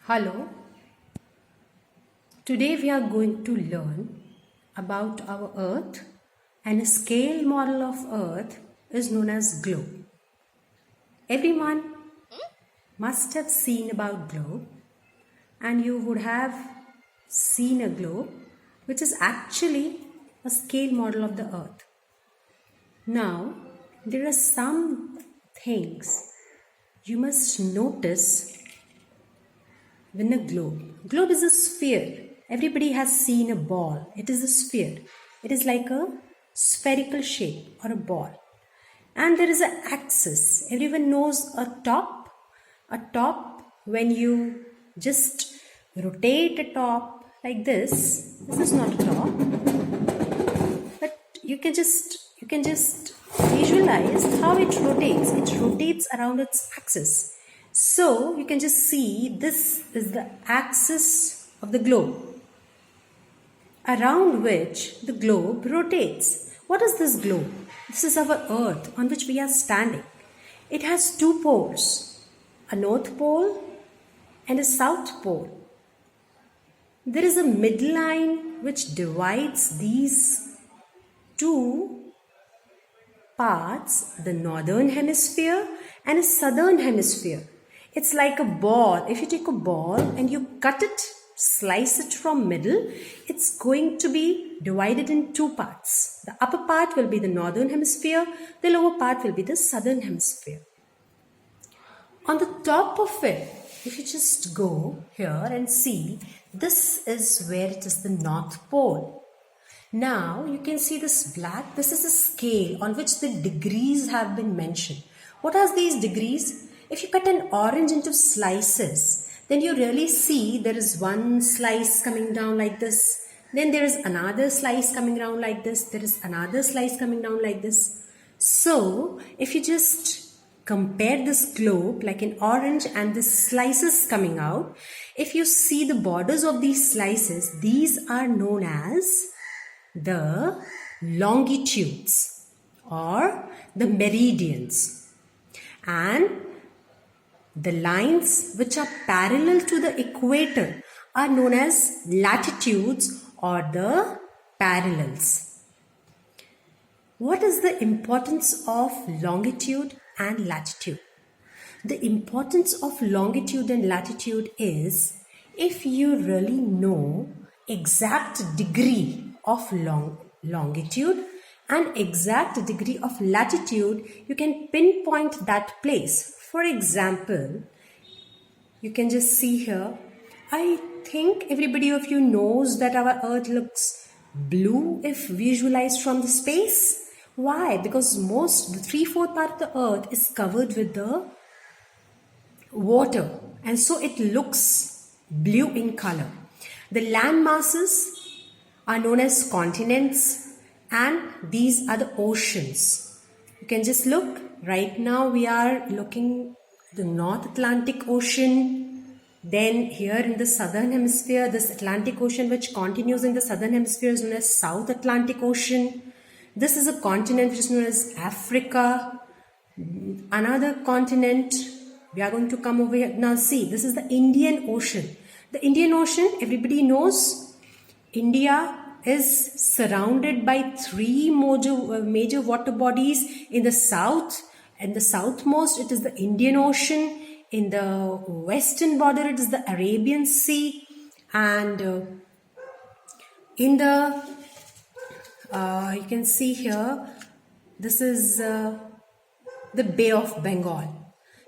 Hello, today we are going to learn about our Earth, and a scale model of Earth is known as globe. Everyone must have seen about globe, and you would have seen a globe which is actually a scale model of the Earth. Now, there are some things you must notice when a globe is a sphere. Everybody has seen a ball. It is a sphere. It is like a spherical shape or a ball. And there is an axis. Everyone knows a top. A top, when you just rotate a top like this is not a top, but you can just visualize how it rotates. It rotates around its axis. So you can just see this is the axis of the globe around which the globe rotates. What is this globe? This is our Earth on which we are standing. It has two poles, a north pole and a south pole. There is a midline which divides these two parts, the northern hemisphere and a southern hemisphere. It's like a ball. If you take a ball and you cut it, slice it from middle, it's going to be divided in two parts. The upper part will be the northern hemisphere, the lower part will be the southern hemisphere. On the top of it, if you just go here and see, this is where it is the North Pole. Now you can see this black, this is a scale on which the degrees have been mentioned. What are these degrees? If you cut an orange into slices, then you really see there is one slice coming down like this. Then there is another slice coming down like this. There is another slice coming down like this. So if you just compare this globe like an orange and the slices coming out, if you see the borders of these slices, these are known as the longitudes or the meridians. And the lines which are parallel to the equator are known as latitudes or the parallels. What is the importance of longitude and latitude? The importance of longitude and latitude is if you really know exact degree of longitude and exact degree of latitude, you can pinpoint that place. For example, you can just see here, I think everybody of you knows that our Earth looks blue if visualized from the space. Why? Because the 3/4 part of the Earth is covered with the water, and so it looks blue in color. The land masses are known as continents, and these are the oceans. You can just look. Right now we are looking the North Atlantic Ocean. Then here in the southern hemisphere, this Atlantic Ocean which continues in the southern hemisphere is known as South Atlantic Ocean. This is a continent which is known as Africa. Another continent, we are going to come over here. Now see, this is the Indian Ocean. The Indian Ocean, everybody knows, India is surrounded by three major water bodies. In the south, and the southmost, it is the Indian Ocean. In the western border, it is the Arabian Sea. And in the, you can see here, this is the Bay of Bengal.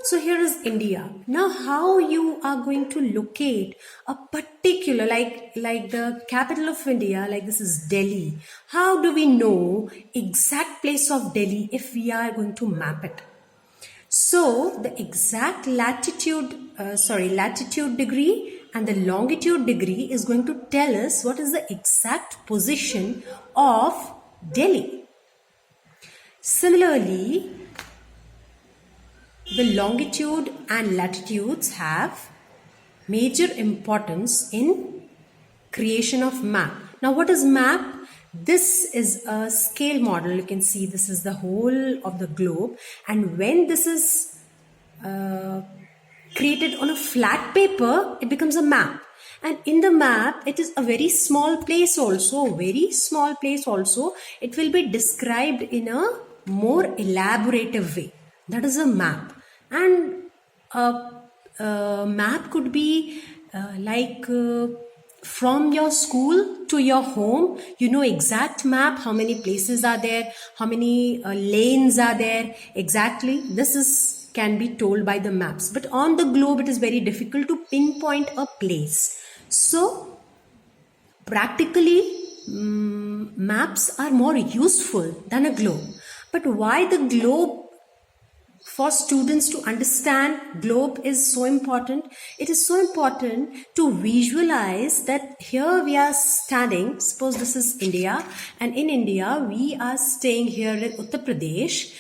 So here is India. Now how you are going to locate a particular, like the capital of India, like this is Delhi. How do we know exact place of Delhi if we are going to map it? So the exact latitude degree and the longitude degree is going to tell us what is the exact position of Delhi. Similarly, the longitude and latitudes have major importance in creation of map. Now what is map? This is a scale model. You can see this is the whole of the globe, and when this is created on a flat paper, it becomes a map. And in the map, it is a very small place also, it will be described in a more elaborative way. That is a map. And a map could be from your school to your home, you know exact map, how many places are there, how many lanes are there, exactly. This can be told by the maps. But on the globe, it is very difficult to pinpoint a place. So, practically, maps are more useful than a globe. But why the globe? For students to understand globe is so important. It is so important to visualize that here we are standing. Suppose this is India, and in India we are staying here in Uttar Pradesh.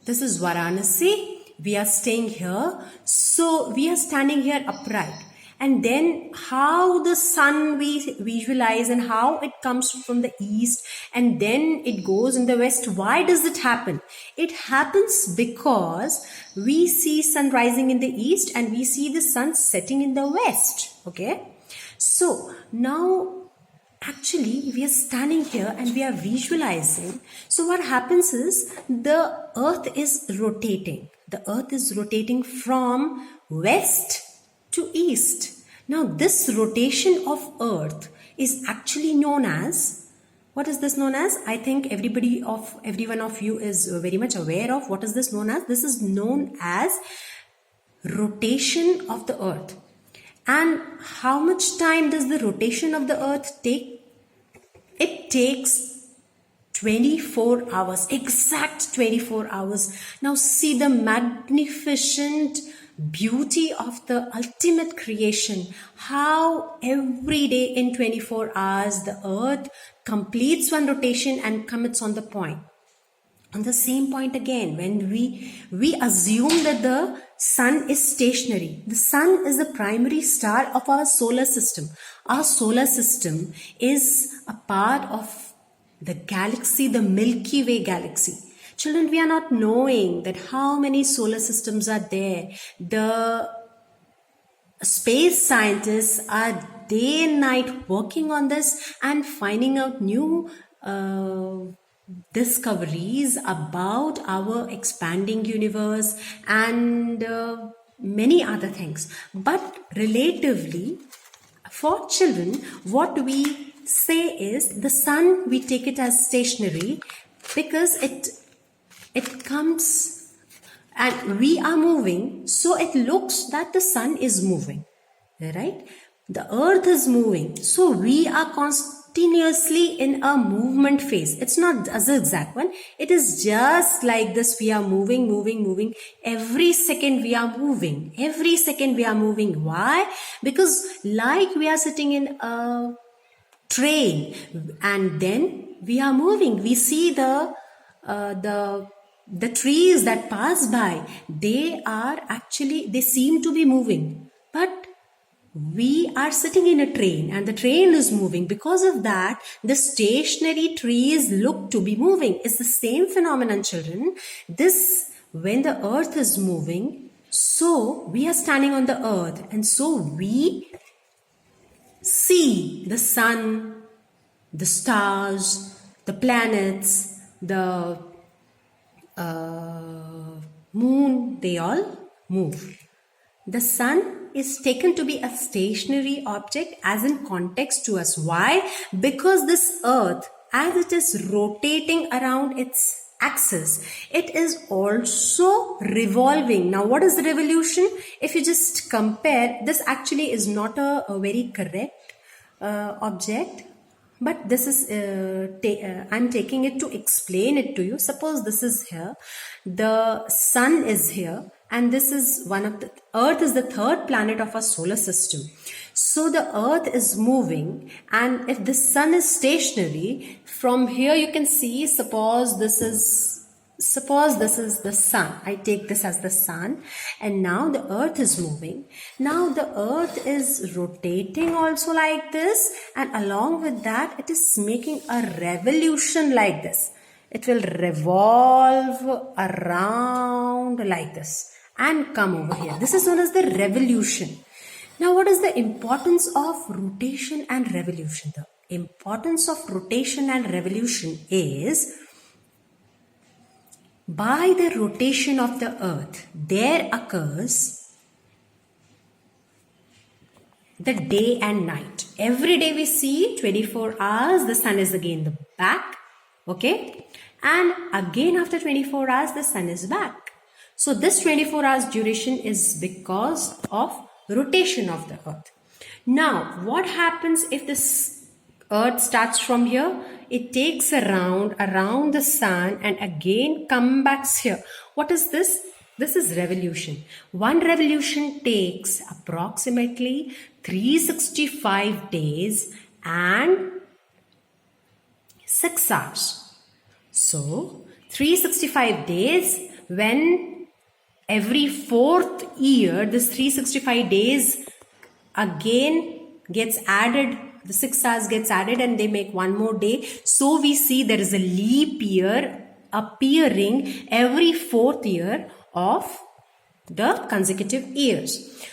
This is Varanasi. We are staying here. So we are standing here upright. And then how the sun we visualize and how it comes from the east and then it goes in the west. Why does it happen? It happens because we see sun rising in the east and we see the sun setting in the west. Okay. So now actually we are standing here and we are visualizing. So what happens is the earth is rotating. The earth is rotating from west to east. Now this rotation of earth is actually known as, what is this known as? I think every one of you is very much aware of what is this known as. This is known as rotation of the earth. And how much time does the rotation of the earth take? It takes 24 hours, exact 24 hours. Now see the magnificent beauty of the ultimate creation, how every day in 24 hours the earth completes one rotation and commits on the point. On the same point again, when we assume that the sun is stationary. The sun is the primary star of our solar system. Our solar system is a part of the galaxy, the Milky Way galaxy. Children, we are not knowing that how many solar systems are there. The space scientists are day and night working on this and finding out new discoveries about our expanding universe and many other things. But relatively, for children, what we say is the sun, we take it as stationary because it comes and we are moving, so it looks that the sun is moving, right? The earth is moving, so we are continuously in a movement phase. It's not a zigzag one, it is just like this. We are moving. Every second we are moving. Why? Because like we are sitting in a train and then we are moving. We see the trees that pass by, they seem to be moving, but we are sitting in a train and the train is moving. Because of that, the stationary trees look to be moving. It's the same phenomenon, children. This, when the earth is moving, so we are standing on the earth and so we see the sun, the stars, the planets, the moon, they all move. The sun is taken to be a stationary object as in context to us. Why? Because this earth, as it is rotating around its axis, it is also revolving. Now what is the revolution? If you just compare, this actually is not a very correct object. But this is, I'm taking it to explain it to you. Suppose this is here, the sun is here, and this is earth is the third planet of our solar system. So the earth is moving, and if the sun is stationary, from here you can see, suppose this is the sun. I take this as the sun, and now the earth is moving. Now the earth is rotating also like this, and along with that it is making a revolution like this. It will revolve around like this, and come over here. This is known as the revolution. Now, what is the importance of rotation and revolution? The importance of rotation and revolution is, by the rotation of the earth, there occurs the day and night. Every day we see 24 hours, the sun is again the back, okay? And again after 24 hours, the sun is back. So this 24 hours duration is because of rotation of the earth. Now, what happens if this earth starts from here? It takes around the sun and again come back here. What is this? This is revolution. One revolution takes approximately 365 days and 6 hours. So 365 days, when every 4th year this 365 days again gets added, the 6 hours gets added and they make one more day. So we see there is a leap year appearing every 4th year of the consecutive years.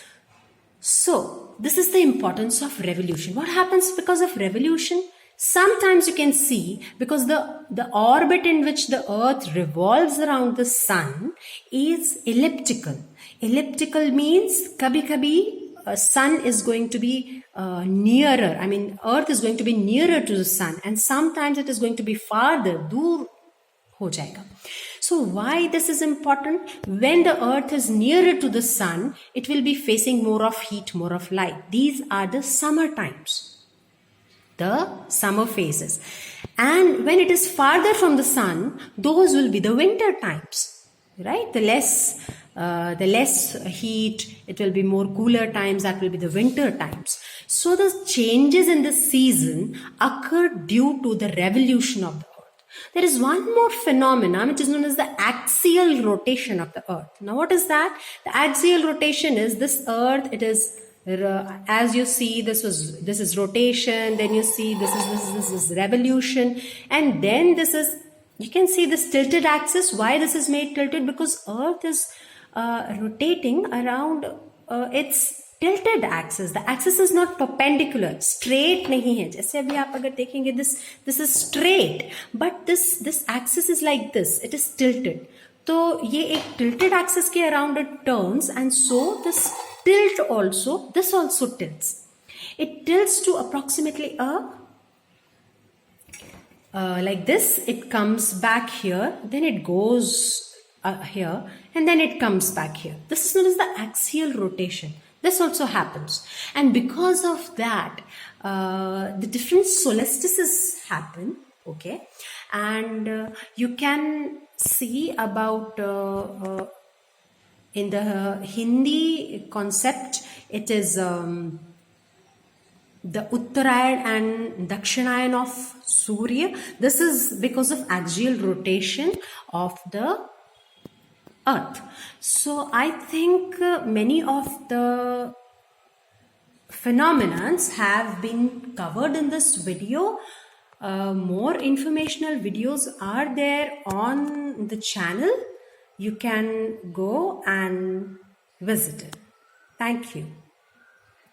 So this is the importance of revolution. What happens because of revolution? Sometimes you can see, because the orbit in which the earth revolves around the sun is elliptical. Elliptical means kabhi sun is going to be nearer. I mean, earth is going to be nearer to the sun, and sometimes it is going to be farther, dur ho jayega. So why this is important? When the earth is nearer to the sun, it will be facing more of heat, more of light. These are the summer times, the summer phases. And when it is farther from the sun, those will be the winter times, right? The less heat, it will be more cooler times, that will be the winter times. So the changes in the season occur due to the revolution of the earth. There is one more phenomenon which is known as the axial rotation of the earth. Now what is that? The axial rotation is this earth, it is, as you see, this is rotation, then you see this is revolution, and then this is, you can see this tilted axis. Why this is made tilted? Because earth is rotating around its tilted axis. The axis is not perpendicular, straight नहीं है. जैसे अभी आप अगर देखेंगे, this is straight, but this axis is like this, it is tilted. तो ये एक tilted axis के around it turns, and so this also tilts. It tilts to approximately like this. It comes back here, then it goes here, and then it comes back here. This is known as the axial rotation. This also happens, and because of that, the different solstices happen. Okay, and you can see about in the Hindi concept, it is the Uttarayan and Dakshinayan of Surya. This is because of axial rotation of the earth. So I think many of the phenomena have been covered in this video. More informational videos are there on the channel. You can go and visit it. Thank you.